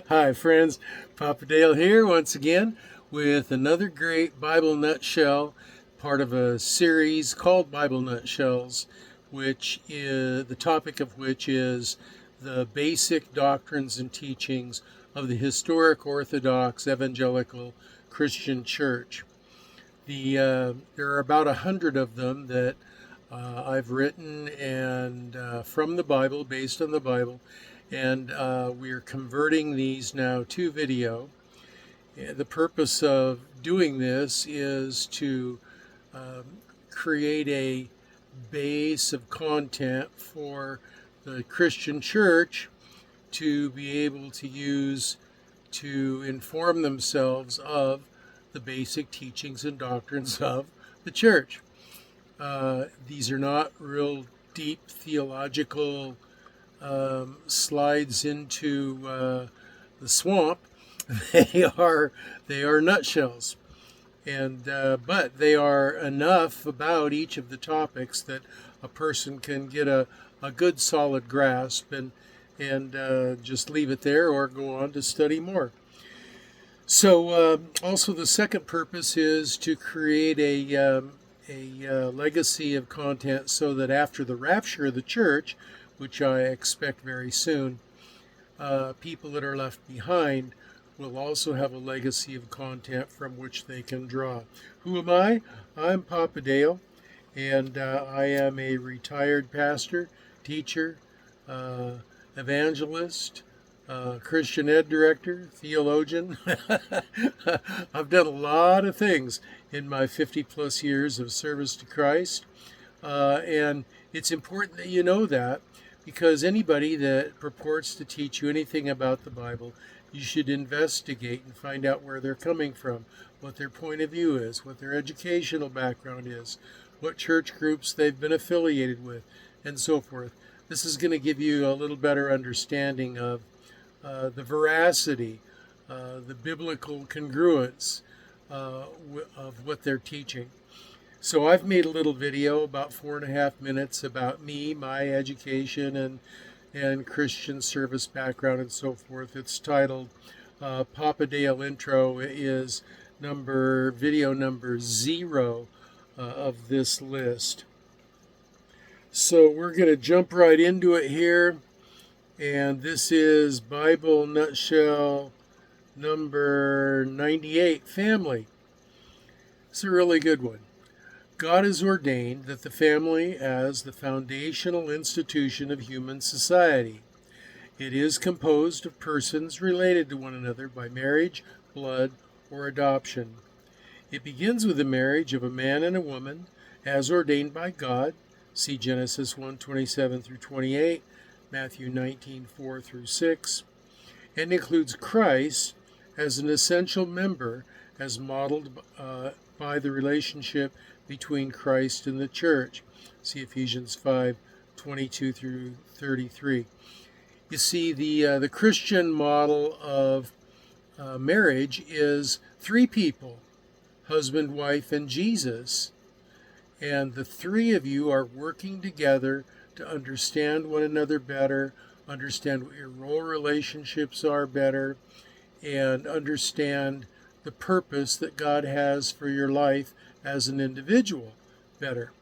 Hi, friends. Papa Dale here once again with another great Bible nutshell, part of a series called Bible Nutshells, which is the topic of which is the basic doctrines and teachings of the historic Orthodox Evangelical Christian Church. There are about 100 of them that I've written and from the Bible, based on the Bible, and we're converting these now to video. The purpose of doing this is to create a base of content for the Christian church to be able to use to inform themselves of the basic teachings and doctrines of the church. These are not real deep theological slides into the swamp. They are nutshells, and but they are enough about each of the topics that a person can get a good solid grasp and just leave it there or go on to study more. So also the second purpose is to create a legacy of content so that after the rapture of the church, which I expect very soon, people that are left behind will also have a legacy of content from which they can draw. Who am I? I'm Papa Dale, and I am a retired pastor, teacher, evangelist, Christian ed director, theologian. I've done a lot of things in my 50 plus years of service to Christ. And it's important that you know that, because anybody that purports to teach you anything about the Bible, you should investigate and find out where they're coming from, what their point of view is, what their educational background is, what church groups they've been affiliated with, and so forth. This is going to give you a little better understanding of the veracity, the biblical congruence of what they're teaching. So I've made a little video, about 4.5 minutes, about me, my education, and Christian service background and so forth. It's titled Papa Dale Intro. It is video number 0 of this list. So we're going to jump right into it here. And this is Bible Nutshell number 98, Family. It's a really good one. God has ordained that the family as the foundational institution of human society. It is composed of persons related to one another by marriage, blood, or adoption. It begins with the marriage of a man and a woman as ordained by God. See Genesis 1:27 through 28, Matthew 19:4 through 6, and includes Christ as an essential member as modeled by the relationship between Christ and the church. See Ephesians 5:22 through 33. You see, the Christian model of marriage is 3 people, husband, wife, and Jesus. And the 3 of you are working together to understand one another better, understand what your role relationships are better, and understand the purpose that God has for your life as an individual better.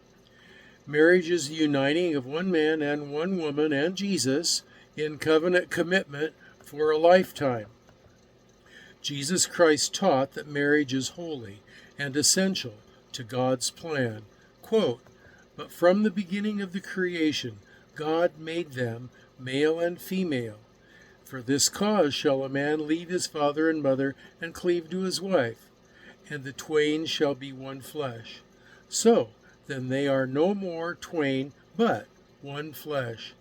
Marriage is the uniting of one man and one woman and Jesus in covenant commitment for a lifetime. Jesus Christ taught that marriage is holy and essential to God's plan. Quote, "But from the beginning of the creation, God made them male and female. For this cause shall a man leave his father and mother and cleave to his wife, and the twain shall be one flesh. So then they are no more twain, but one flesh.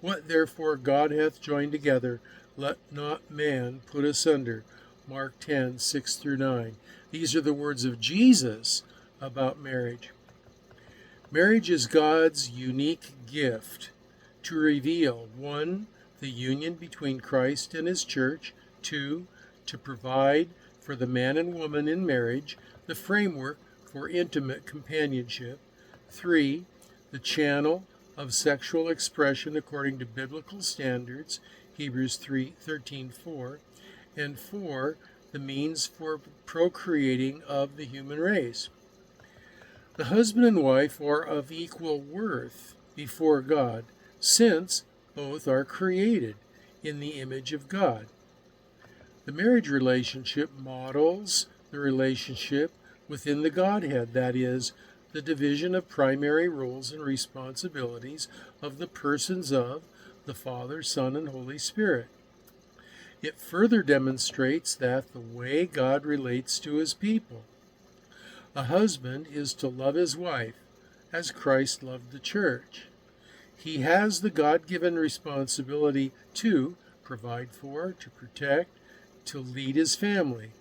What therefore God hath joined together, let not man put asunder." Mark 10:6 through 9. These are the words of Jesus about marriage. Marriage is God's unique gift to reveal, 1, the union between Christ and his church, 2, to provide for the man and woman in marriage the framework for intimate companionship, 3, the channel of sexual expression according to biblical standards Hebrews 13:4, and 4, the means for procreating of the human race. The husband and wife are of equal worth before God, since both are created in the image of God. The marriage relationship models the relationship within the Godhead, that is, the division of primary roles and responsibilities of the persons of the Father, Son, and Holy Spirit. It further demonstrates that the way God relates to his people. A husband is to love his wife as Christ loved the church. He has the God-given responsibility to provide for, to protect, to lead his family.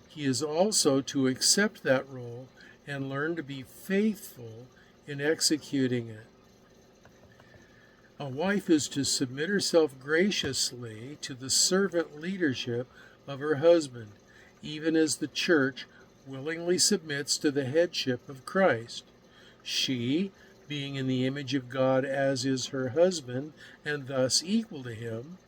He is also to accept that role and learn to be faithful in executing it. A wife is to submit herself graciously to the servant leadership of her husband, even as the church willingly submits to the headship of Christ. She, being in the image of God as is her husband, and thus equal to him,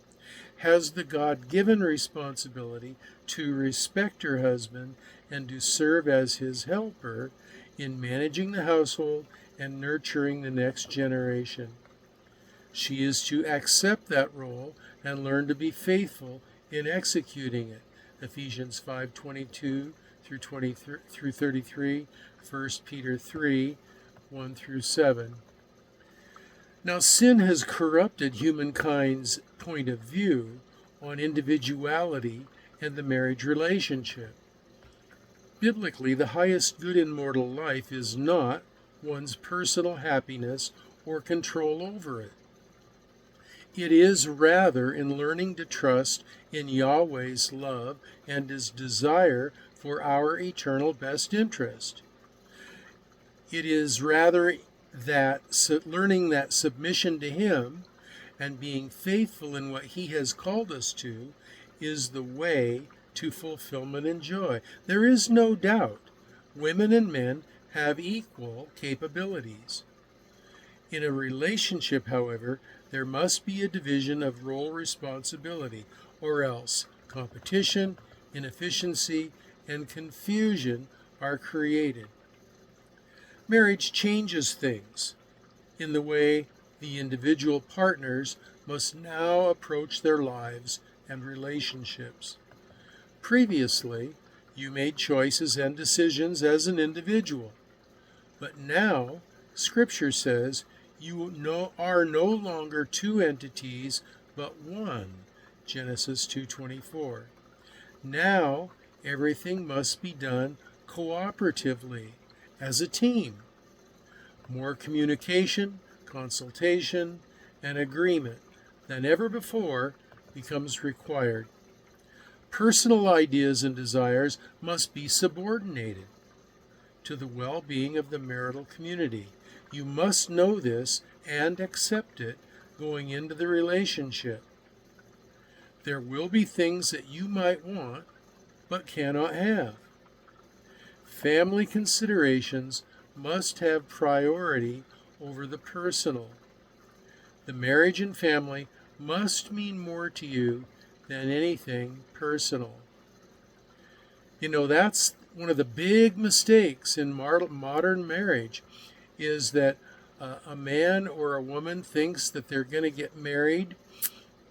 has the God-given responsibility to respect her husband and to serve as his helper in managing the household and nurturing the next generation. She is to accept that role and learn to be faithful in executing it. Ephesians 5:22 through 33, 1 Peter 3:1-7. Now, sin has corrupted humankind's point of view on individuality and the marriage relationship. Biblically, the highest good in mortal life is not one's personal happiness or control over it. It is rather in learning to trust in Yahweh's love and his desire for our eternal best interest. It is rather that learning that submission to him and being faithful in what he has called us to is the way to fulfillment and joy. There is no doubt women and men have equal capabilities. In a relationship, however, there must be a division of role responsibility, or else competition, inefficiency, and confusion are created. Marriage changes things in the way the individual partners must now approach their lives and relationships. Previously, you made choices and decisions as an individual, but now Scripture says you are no longer two entities, but one. Genesis 2:24. Now everything must be done cooperatively, as a team. More communication, consultation, and agreement than ever before becomes required. Personal ideas and desires must be subordinated to the well-being of the marital community. You must know this and accept it going into the relationship. There will be things that you might want but cannot have. Family considerations must have priority over the personal. The marriage and family must mean more to you than anything personal. You know, that's one of the big mistakes in modern marriage, is that a man or a woman thinks that they're going to get married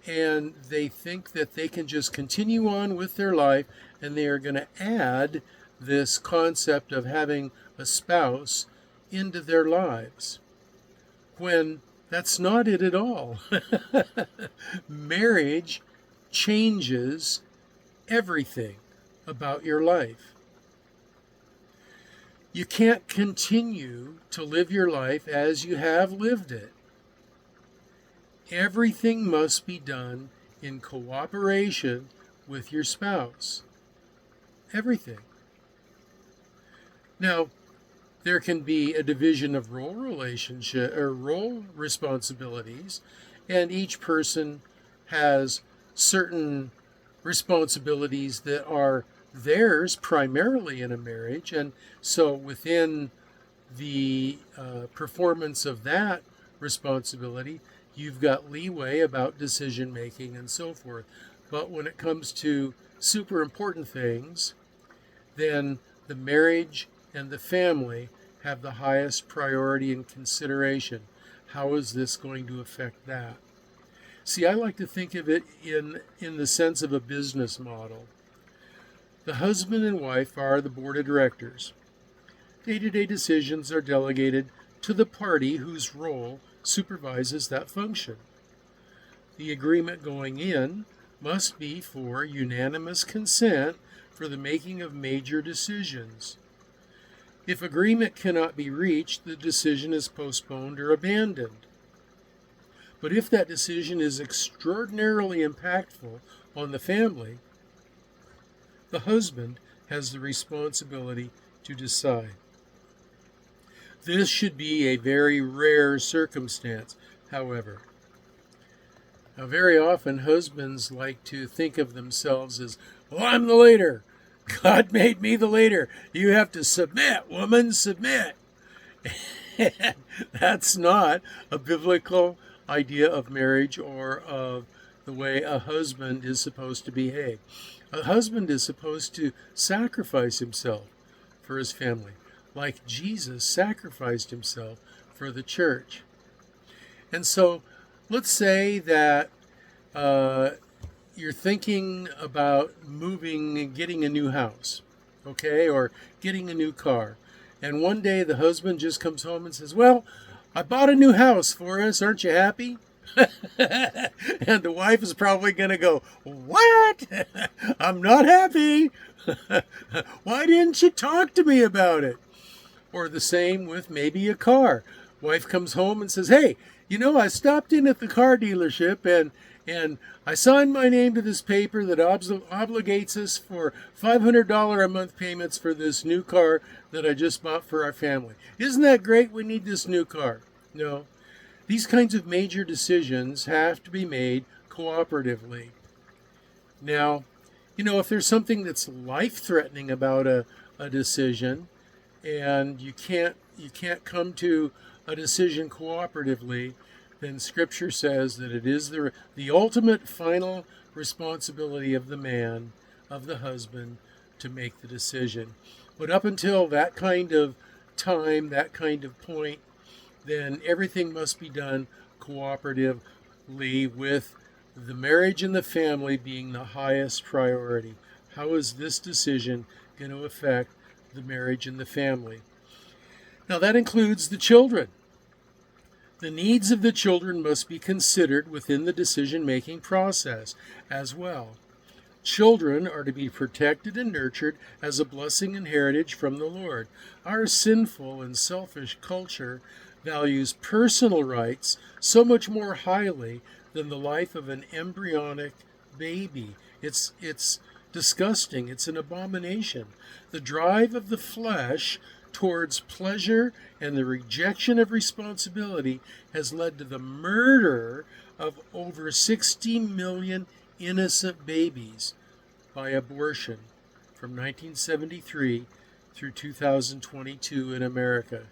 and they think that they can just continue on with their life and they are going to add this concept of having a spouse into their lives, when that's not it at all. Marriage changes everything about your life. You can't continue to live your life as you have lived it. Everything must be done in cooperation with your spouse. Everything. Now, there can be a division of role responsibilities, and each person has certain responsibilities that are theirs primarily in a marriage, and so within the performance of that responsibility, you've got leeway about decision making and so forth. But when it comes to super important things, then the marriage and the family have the highest priority and consideration. How is this going to affect that? See, I like to think of it in the sense of a business model. The husband and wife are the board of directors. Day-to-day decisions are delegated to the party whose role supervises that function. The agreement going in must be for unanimous consent for the making of major decisions. If agreement cannot be reached, the decision is postponed or abandoned. But if that decision is extraordinarily impactful on the family, the husband has the responsibility to decide. This should be a very rare circumstance, however. Now, very often husbands like to think of themselves as, well, I'm the leader. God made me the leader. You have to submit, woman, submit. That's not a biblical idea of marriage or of the way a husband is supposed to behave. A husband is supposed to sacrifice himself for his family, like Jesus sacrificed himself for the church. And so let's say that you're thinking about moving and getting a new house, okay, or getting a new car. And one day the husband just comes home and says, well, I bought a new house for us. Aren't you happy? And the wife is probably going to go, what? I'm not happy. Why didn't you talk to me about it? Or the same with maybe a car. Wife comes home and says, hey, I stopped in at the car dealership and I signed my name to this paper that obligates us for $500 a month payments for this new car that I just bought for our family. Isn't that great? We need this new car. No. These kinds of major decisions have to be made cooperatively. Now, if there's something that's life-threatening about a decision and you can't come to a decision cooperatively, then Scripture says that it is the ultimate final responsibility of the man, of the husband, to make the decision. But up until that kind of time, that kind of point, then everything must be done cooperatively, with the marriage and the family being the highest priority. How is this decision going to affect the marriage and the family? Now that includes the children. The needs of the children must be considered within the decision-making process as well. Children are to be protected and nurtured as a blessing and heritage from the Lord. Our sinful and selfish culture values personal rights so much more highly than the life of an embryonic baby. It's disgusting. It's an abomination. The drive of the flesh towards pleasure and the rejection of responsibility has led to the murder of over 60 million innocent babies by abortion from 1973 through 2022 in America.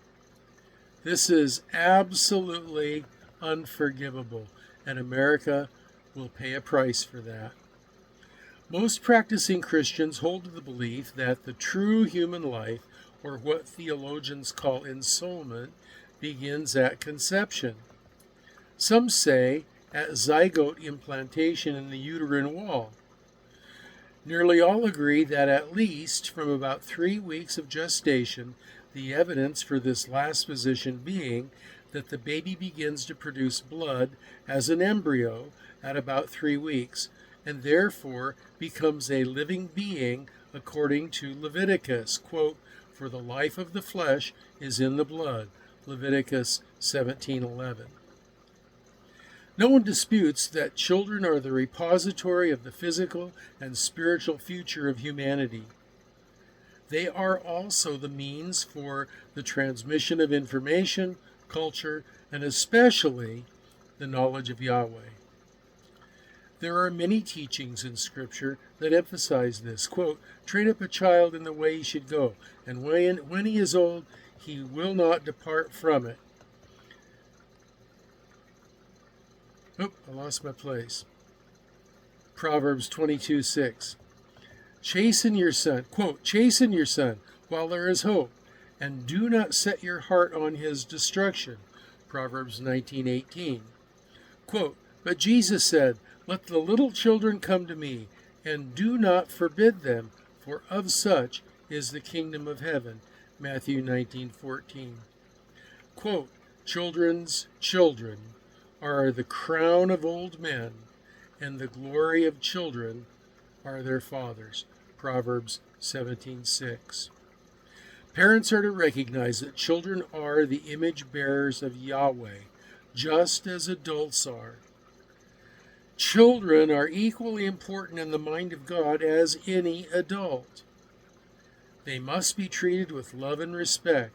This is absolutely unforgivable, and America will pay a price for that. Most practicing Christians hold to the belief that the true human life, or what theologians call ensoulment, begins at conception. Some say at zygote implantation in the uterine wall. Nearly all agree that at least from about 3 weeks of gestation, the evidence for this last position being that the baby begins to produce blood as an embryo at about 3 weeks, and therefore becomes a living being according to Leviticus, quote, for the life of the flesh is in the blood, Leviticus 17:11. No one disputes that children are the repository of the physical and spiritual future of humanity. They are also the means for the transmission of information, culture, and especially the knowledge of Yahweh. There are many teachings in Scripture that emphasize this. Quote, train up a child in the way he should go, and when he is old, he will not depart from it. Oh, I lost my place. Proverbs 22:6. Chasten your son, quote, chasten your son while there is hope, and do not set your heart on his destruction. Proverbs 19:18. Quote, but Jesus said, let the little children come to me, and do not forbid them, for of such is the kingdom of heaven. Matthew 19:14. Quote, children's children are the crown of old men, and the glory of children are their fathers. Proverbs 17:6. Parents are to recognize that children are the image bearers of Yahweh, just as adults are. Children are equally important in the mind of God as any adult. They must be treated with love and respect.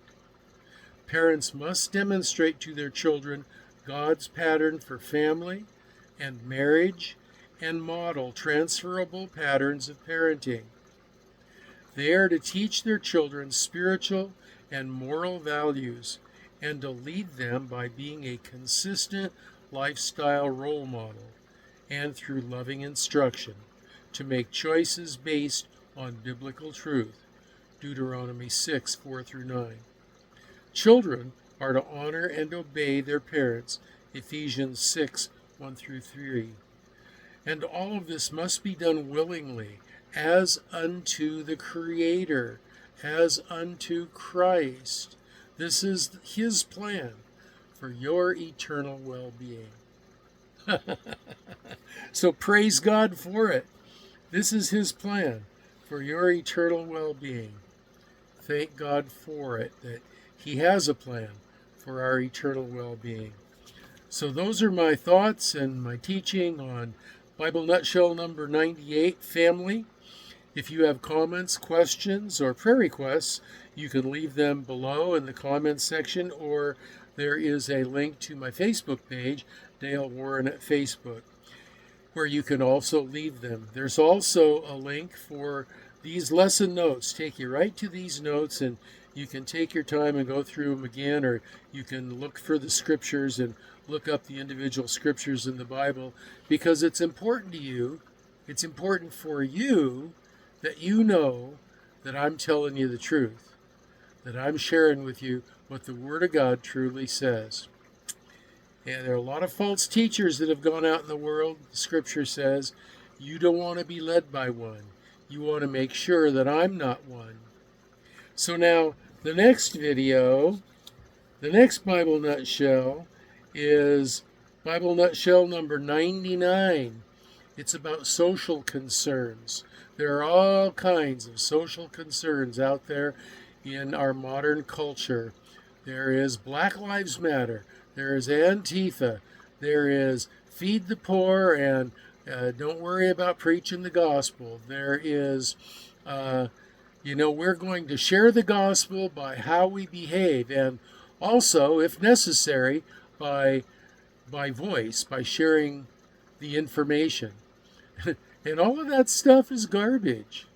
Parents must demonstrate to their children God's pattern for family and marriage and model transferable patterns of parenting. They are to teach their children spiritual and moral values and to lead them by being a consistent lifestyle role model and through loving instruction to make choices based on biblical truth. Deuteronomy 6:4-9. Children are to honor and obey their parents. Ephesians 6:1-3. And all of this must be done willingly, as unto the Creator, as unto Christ. This is His plan for your eternal well-being. So praise God for it. This is His plan for your eternal well-being. Thank God for it, that He has a plan for our eternal well-being. So those are my thoughts and my teaching on Bible Nutshell number 98, Family. If you have comments, questions, or prayer requests, you can leave them below in the comments section, or there is a link to my Facebook page, Dale Warren at Facebook, where you can also leave them. There's also a link for these lesson notes. Take you right to these notes, and you can take your time and go through them again, or you can look for the scriptures and look up the individual scriptures in the Bible, because it's important to you, it's important for you that you know that I'm telling you the truth, that I'm sharing with you what the Word of God truly says. And there are a lot of false teachers that have gone out in the world. The Scripture says you don't want to be led by one. You want to make sure that I'm not one. So now the next video, the next Bible Nutshell is Bible Nutshell number 99. It's about social concerns. There are all kinds of social concerns out there in our modern culture. There is Black Lives Matter. There is Antifa. There is Feed the Poor and don't worry about preaching the gospel. There is, we're going to share the gospel by how we behave, and also, if necessary, by voice, by sharing the information. And all of that stuff is garbage.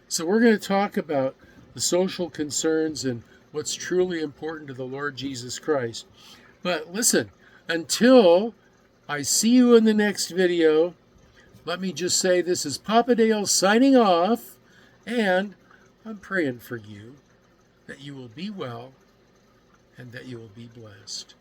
So we're going to talk about the social concerns and what's truly important to the Lord Jesus Christ. But listen, until I see you in the next video, let me just say this is Papa Dale signing off, and I'm praying for you that you will be well and that you will be blessed.